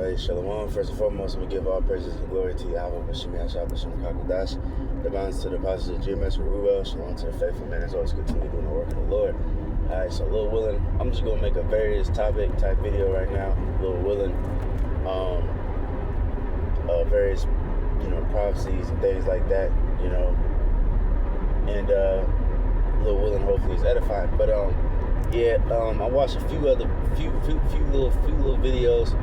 Hey, Shalom. First and foremost, I'm going to give all praises and glory to Yahweh, Bashim Yashab, Bashim Kakadash. Divines to the apostles of GMS with Ruel. Shalom to the faithful man as always continue doing the work of the Lord. Alright, so Lil Willin, I'm just going to make a various topic type video right now. Lil Willin, various, prophecies and things like that, and Lil Willin hopefully is edifying. But, I watched a few little videos.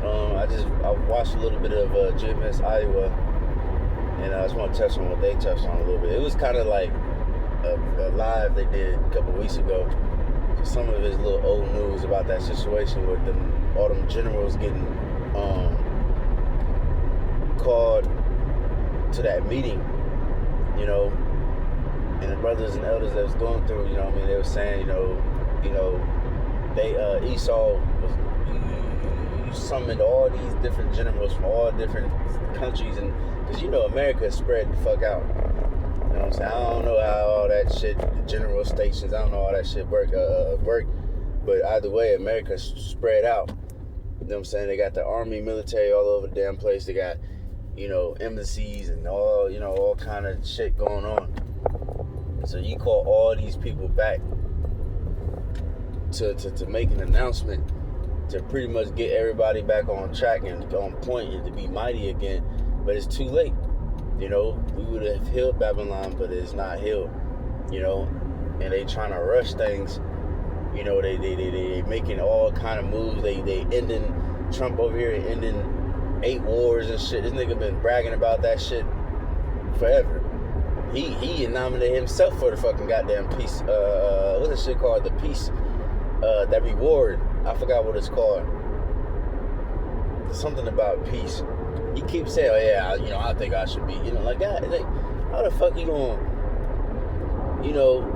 I watched a little bit of GMS Iowa, and I just want to touch on what they touched on a little bit. It was kind of like a live they did a couple weeks ago. Some of his little old news about that situation with all them generals getting called to that meeting, and the brothers and elders that was going through, they were saying, they Esau was summoned all these different generals from all different countries, and because America is spread the fuck out. You know what I'm saying? I don't know how all that shit, the general stations, I don't know how that shit work, but either way, America's spread out. You know what I'm saying? They got the army, military all over the damn place. They got, embassies and all kind of shit going on. So you call all these people back to make an announcement, to pretty much get everybody back on track and on point and to be mighty again. But it's too late. We would have healed Babylon, but it's not healed. And they trying to rush things. They making all kind of moves. They ending Trump over here, ending 8 wars and shit. This nigga been bragging about that shit forever. He nominated himself for the fucking goddamn peace. What's that shit called? The peace, that reward. I forgot what it's called. Something about peace. He keeps saying, "Oh yeah, I think I should be." Like that. Like, how the fuck you gonna?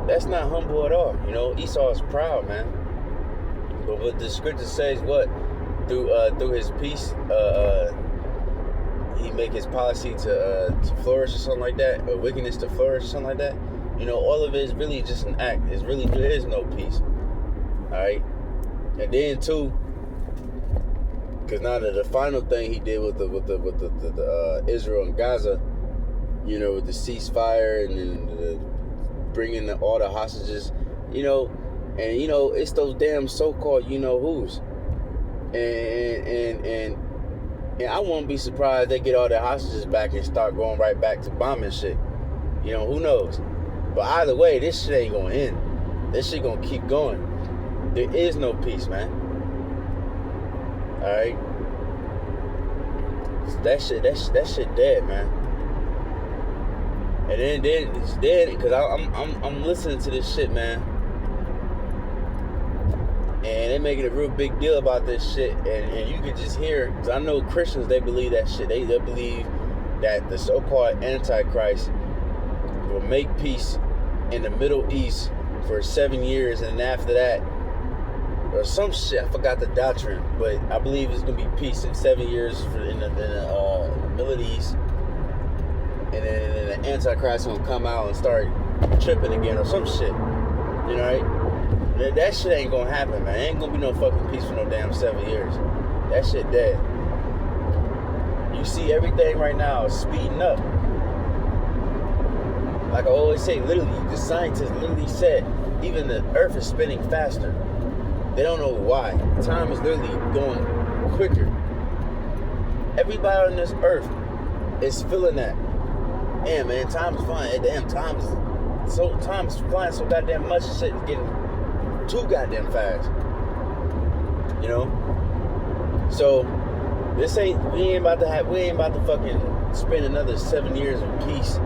That's not humble at all. Esau is proud, man. But what the scripture says, what through his peace, he make his policy to flourish or something like that, or wickedness to flourish or something like that. All of it is really just an act. There is no peace. All right, and then too, because now the final thing he did with the Israel and Gaza, with the ceasefire and then the bringing all the hostages, and it's those damn so-called who's, and I won't be surprised they get all their hostages back and start going right back to bombing shit. Who knows? But either way, this shit ain't gonna end. This shit gonna keep going. There is no peace, man. All right, that shit dead, man. And then it's dead because I'm listening to this shit, man, and they making a real big deal about this shit, and you can just hear, because I know Christians, they believe that shit. They believe that the so-called Antichrist will make peace in the Middle East for 7 years, and then after that, or some shit, I forgot the doctrine, but I believe it's gonna be peace in 7 years in the Middle East, and then the Antichrist gonna come out and start tripping again or some shit. Right? That shit ain't gonna happen, man. Ain't gonna be no fucking peace for no damn 7 years. That shit dead. You see everything right now is speeding up. Like I always say, literally, the scientists literally said even the earth is spinning faster. They don't know why. Time is literally going quicker. Everybody on this earth is feeling that. Damn, man, time is flying. Damn, time is flying so goddamn much. Shit is getting too goddamn fast. So we ain't about to fucking spend another 7 years of peace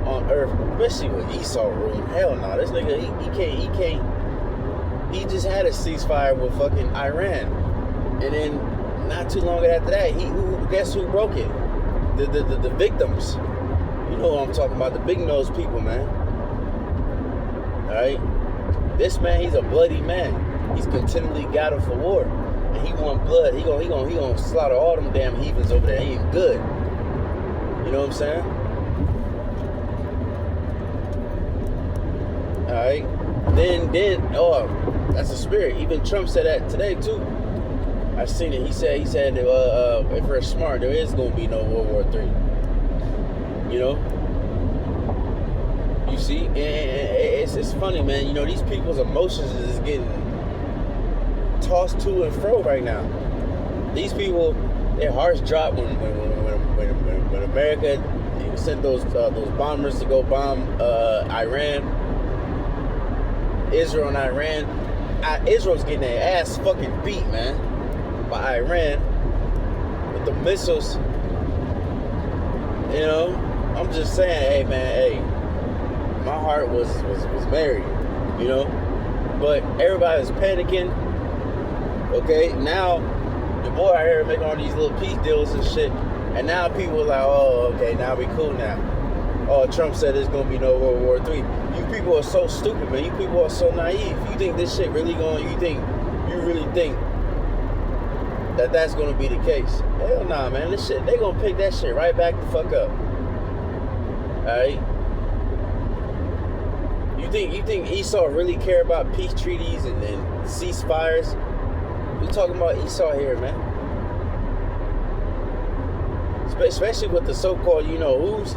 on earth, especially with Esau ruling. Hell no, this nigga he can't. He just had a ceasefire with fucking Iran, and then not too long after that, guess who broke it? The victims. You know what I'm talking about? The big nose people, man. All right, this man, he's a bloody man. He's continually gathered for war, and he want blood. He gonna slaughter all them damn heathens over there. He ain't good. You know what I'm saying? All right. Then, that's the spirit. Even Trump said that today too. I seen it. He said if we're smart, there is gonna be no World War III. You know. You see, and it's funny, man. You know, these people's emotions is getting tossed to and fro right now. These people, their hearts drop when America sent those bombers to go bomb Iran, Israel and Iran. Israel's getting their ass fucking beat, man, by Iran with the missiles. You know, I'm just saying, hey, man, hey. My heart was married, you know, but everybody was panicking. Okay, now the boy out here making all these little peace deals and shit, and now people are like, oh, okay, now we cool now. Oh, Trump said there's gonna be no World War III. You people are so stupid, man. You people are so naive. You think this shit really going? You really think that that's gonna be the case? Hell nah, man. This shit, they gonna pick that shit right back the fuck up. All right. You think Esau really care about peace treaties and ceasefires? We talking about Esau here, man. Especially with the so-called you-know-who's.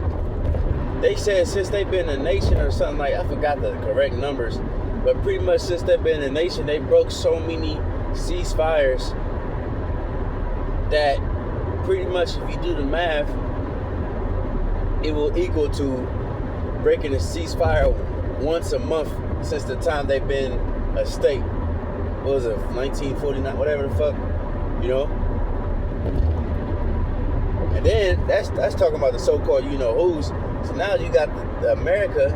They said since they've been a nation or something like, I forgot the correct numbers, but pretty much since they've been a nation, they broke so many ceasefires that pretty much if you do the math, it will equal to breaking a ceasefire once a month since the time they've been a state. What was it, 1949, whatever the fuck, you know? And then that's talking about the so-called you-know-who's. So now you got America.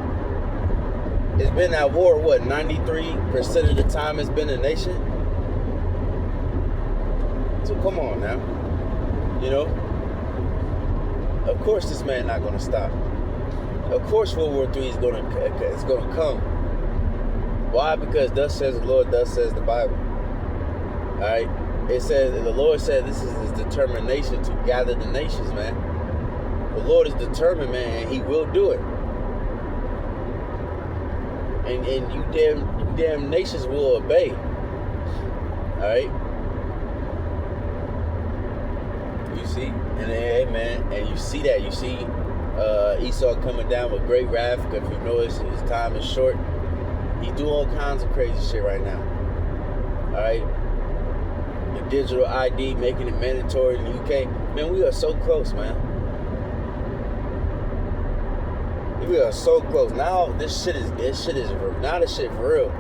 It's been at war, what, 93% of the time it's been a nation? So come on now, you know? Of course this man not gonna stop. Of course World War III is gonna come. Why? Because thus says the Lord, thus says the Bible. Alright? It says, the Lord said this is his determination to gather the nations, man. The Lord is determined, man, and he will do it. And you damn nations will obey. Alright? You see? And hey, man, and you see that. You see Esau coming down with great wrath, because you know his time is short. He do all kinds of crazy shit right now. Alright? The digital ID, making it mandatory in the UK. Man, we are so close, man. We are so close. Now this shit for real.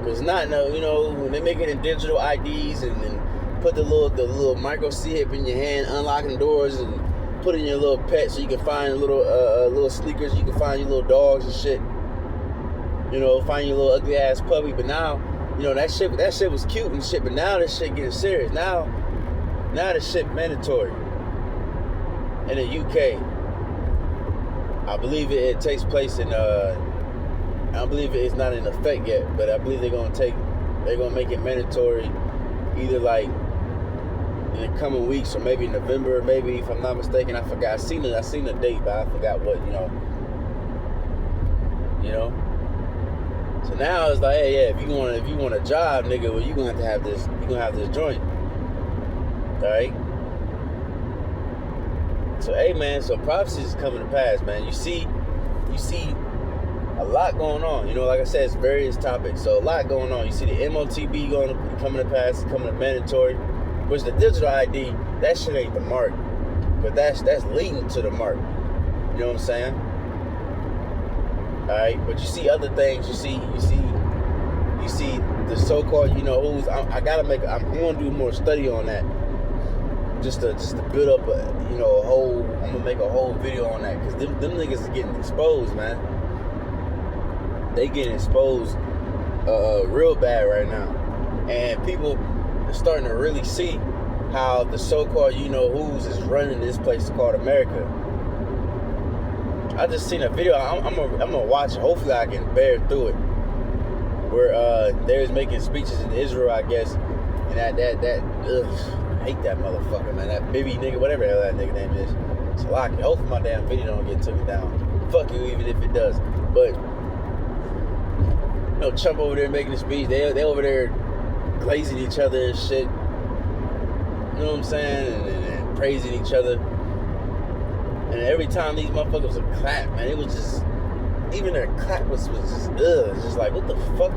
Cause not no, you know, when they're making it digital IDs and put the little micro chip in your hand, unlocking doors and putting your little pet so you can find little sneakers, you can find your little dogs and shit. You know, find your little ugly ass puppy. But now, you know, that shit was cute and shit, but now this shit getting serious. Now this shit mandatory. In the UK. I believe it takes place in I believe it's not in effect yet, but I believe they're gonna make it mandatory either like in the coming weeks or maybe November, maybe, if I'm not mistaken. I forgot. I seen the date, but I forgot what, you know. So now it's like, hey, yeah, if you want a job, nigga, well, you're gonna have this joint. Alright? So hey, man, so prophecy is coming to pass, man. You see a lot going on. You know, like I said, it's various topics. So a lot going on. You see the MOTB coming to pass, coming to mandatory. Which the digital ID, that shit ain't the mark. But that's leading to the mark. You know what I'm saying? Alright, but you see other things, you see the so-called you-know-who's. I'm gonna do more study on that. Just to build up I'm gonna make a whole video on that, because them niggas is getting exposed, man. They getting exposed real bad right now. And people are starting to really see how the so-called you-know-who's is running this place called America. I just seen a video. I'm gonna watch it. Hopefully I can bear through it. Where they was making speeches in Israel, I guess. And that I hate that motherfucker, man. That baby nigga, whatever the hell that nigga name is. So hopefully my damn video don't get taken down. Fuck you, even if it does. But Trump over there making a speech. They over there glazing each other and shit. You know what I'm saying? And praising each other. And every time these motherfuckers would clap, man, it was just, even their clap was just, it's just like, what the fuck?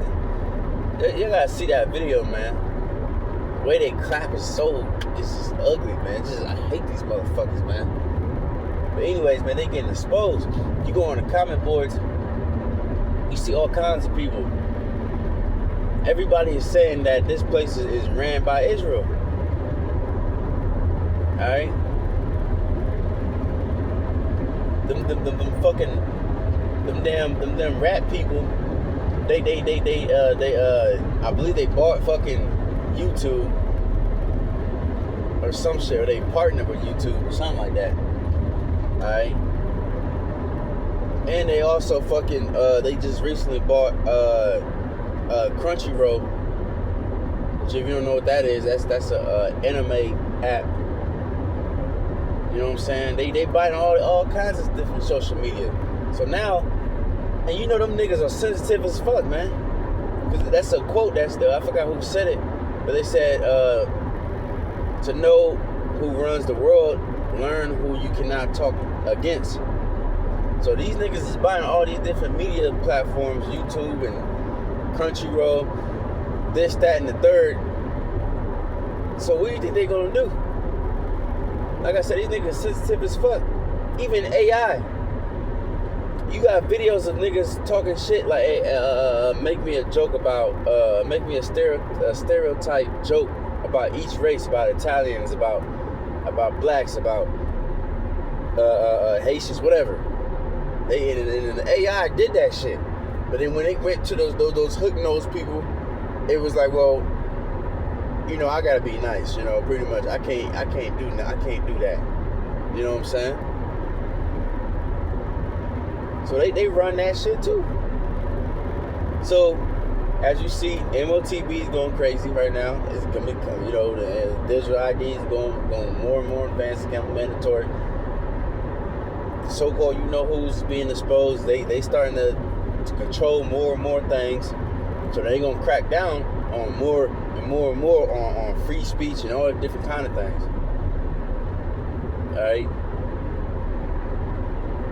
You gotta see that video, man. The way they clap is so, it's just ugly, man. It's just, I hate these motherfuckers, man. But anyways, man, they getting exposed. You go on the comment boards, you see all kinds of people. Everybody is saying that this place is ran by Israel. Alright? Them fucking, them damn rap people, they I believe they bought fucking YouTube or some shit, or they partnered with YouTube or something like that. Alright? And they also fucking, they just recently bought, Crunchyroll, which if you don't know what that is, that's a anime app. You know what I'm saying? They buying all kinds of different social media. So now, and you know them niggas are sensitive as fuck, man. Because that's a quote that's there. I forgot who said it, but they said, to know who runs the world, learn who you cannot talk against. So these niggas is buying all these different media platforms, YouTube and Crunchyroll, this, that, and the third. So what do you think they gonna do? Like I said, these niggas sensitive as fuck. Even AI. You got videos of niggas talking shit like, hey, make me a joke about, make me a stereotype joke about each race, about Italians, about blacks, about Haitians, whatever. And the AI did that shit. But then when they went to those hook-nosed people, it was like, well, you know, I gotta be nice, you know, pretty much. I can't do that. You know what I'm saying? So they run that shit too. So as you see, MOTB is going crazy right now. It's coming, you know, the digital ID is going more and more advanced, becoming mandatory. So-called, you know who's being exposed. They starting to control more and more things. So they gonna crack down on more and more on free speech and all the different kind of things. Alright?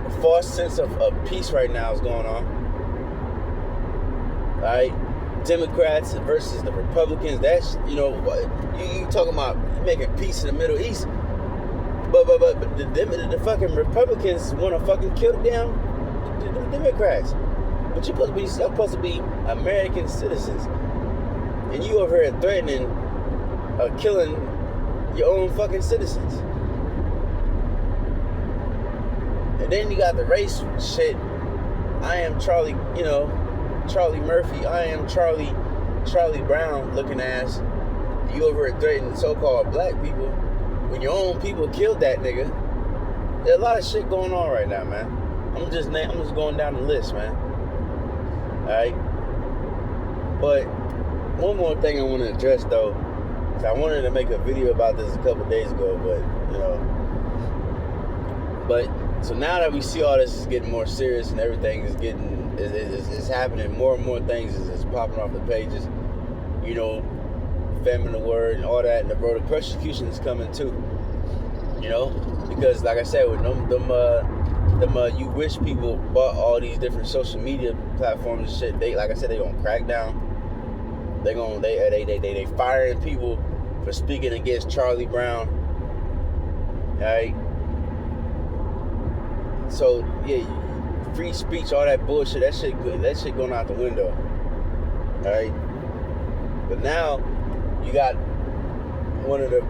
A false sense of peace right now is going on. Alright? Democrats versus the Republicans. That's, you know, you talking about making peace in the Middle East. But the fucking Republicans want to fucking kill the Democrats. But you're supposed to be American citizens. And you over here threatening killing your own fucking citizens. And then you got the race shit. I am Charlie, you know, Charlie Murphy. I am Charlie Brown looking ass. You over here threatening so-called black people when your own people killed that nigga. There's a lot of shit going on right now, man. I'm just going down the list, man. Alright? But one more thing I want to address, though. I wanted to make a video about this a couple days ago, but, you know. But, so now that we see all this is getting more serious and everything is getting, it's happening, more and more things is popping off the pages. You know, famine the word and all that, and the road of persecution is coming too. You know? Because, like I said, with them you wish people bought all these different social media platforms and shit, they, like I said, they gonna crack down. They firing people for speaking against Charlie Brown. Alright? So, yeah, free speech, all that bullshit, that shit going out the window. Alright? But now, you got one of these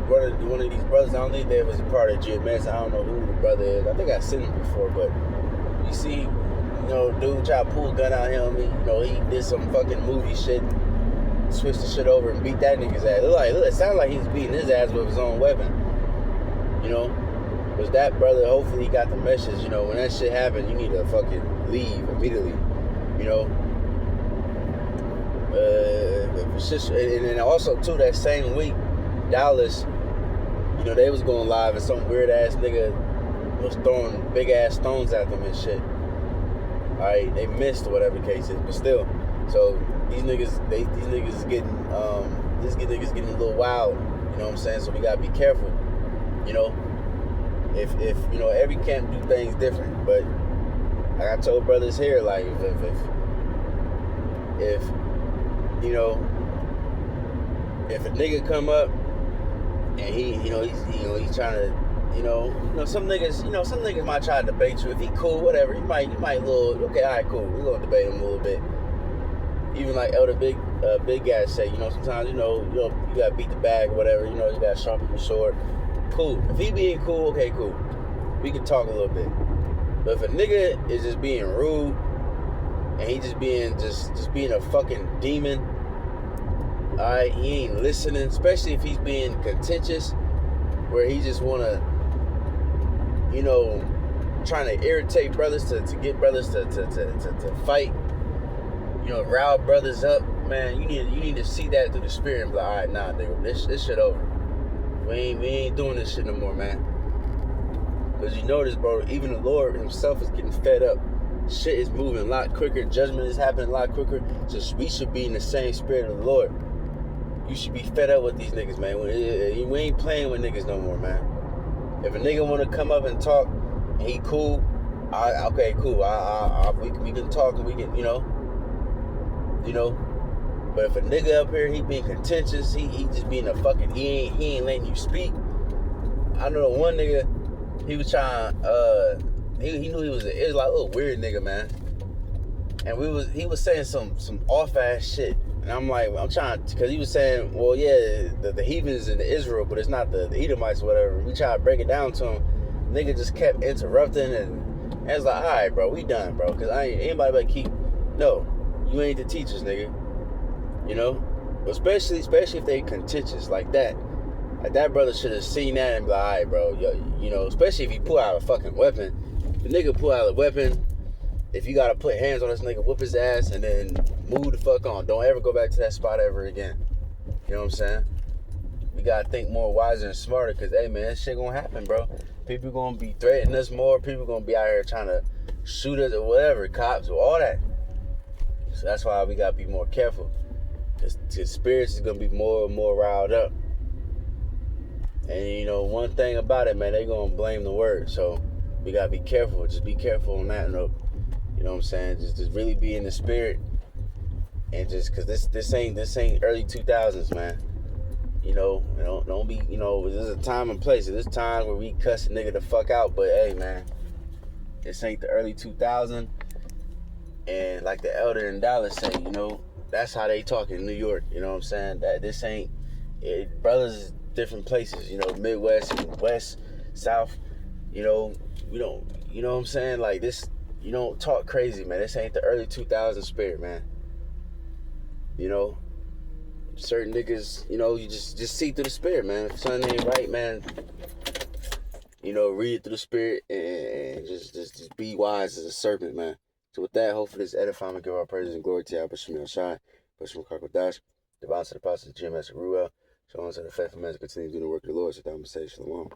brothers. I don't think they was a part of GMS. I don't know who the brother is. I think I've seen him before, but you see, you know, dude try to pull a gun out him. You know, he did some fucking movie shit, switched the shit over and beat that nigga's ass. It sounded like he was beating his ass with his own weapon. You know, was that brother? Hopefully he got the message. You know, when that shit happened, you need to fucking leave immediately. You know. And also too, that same week, Dallas, you know, they was going live and some weird ass nigga was throwing big ass stones at them and shit. Alright, they missed or whatever the case is, but still. So these niggas is getting a little wild You know what I'm saying? So we gotta be careful. You know, if you know, every camp do things different, but like I told brothers here, like if you know, if a nigga come up and he's trying to, some niggas might try to debate you. If he cool, whatever, you might okay, all right, cool, we gonna debate him a little bit. Even like Elder Big guys say, sometimes you gotta beat the bag or whatever, you gotta sharpen your sword. Cool. If he being cool, okay, cool, we can talk a little bit. But if a nigga is just being rude and he just being a fucking demon, alright, he ain't listening, especially if he's being contentious, where he just wanna, trying to irritate brothers to get brothers to fight, rile brothers up, man. You need to see that through the spirit and be like, alright, nah, nigga, this shit over. We ain't doing this shit no more, man. Because you notice, bro, even the Lord himself is getting fed up. Shit is moving a lot quicker. Judgment is happening a lot quicker. So we should be in the same spirit of the Lord. You should be fed up with these niggas, man. We ain't playing with niggas no more, man. If a nigga want to come up and talk, and he cool, okay, cool. We can talk and we can, But if a nigga up here, he being contentious, he just being a fucking, he ain't letting you speak. I know one nigga, he was trying, he knew he was an Israelite, a little weird nigga, man. And he was saying some off ass shit. And I'm trying, because he was saying, well, yeah, the heathens in Israel, but it's not the Edomites or whatever. We try to break it down to him. Nigga just kept interrupting, and it's like, all right, bro, we done, bro. Because anybody but no, you ain't the teachers, nigga. Especially if they contentious like that. Like, that brother should have seen that and be like, all right, bro, especially if he pull out a fucking weapon. The nigga pull out a weapon. If you gotta put hands on this nigga, whoop his ass, and then move the fuck on. Don't ever go back to that spot ever again. You know what I'm saying? We gotta think more wiser and smarter, because, hey, man, this shit gonna happen, bro. People gonna be threatening us more. People gonna be out here trying to shoot us or whatever, cops or all that. So that's why we gotta be more careful. Because spirits is gonna be more and more riled up. And, one thing about it, man, they gonna blame the word. So we gotta be careful. Just be careful on that note. You know what I'm saying? Just really be in the spirit, and just because this ain't early 2000s, man. Don't be. There's a time and place. There's time where we cuss a nigga the fuck out, but hey, man, this ain't the early 2000s. And like the elder in Dallas say, that's how they talk in New York. You know what I'm saying? That this ain't brothers different places. Midwest, West, South. We don't. You know what I'm saying? Like this. You don't talk crazy, man. This ain't the early 2000s spirit, man. Certain niggas, you just see through the spirit, man. If something ain't right, man, read it through the spirit and just be wise as a serpent, man. So with that, hopefully this edifying will give our praises and glory to Yahweh Shemel Shai, Bishop Kakodash, the bounce of the apostles, GMS Ruel, so on to the faithful man to continue doing the work of the Lord. So that I'm going to say shalom.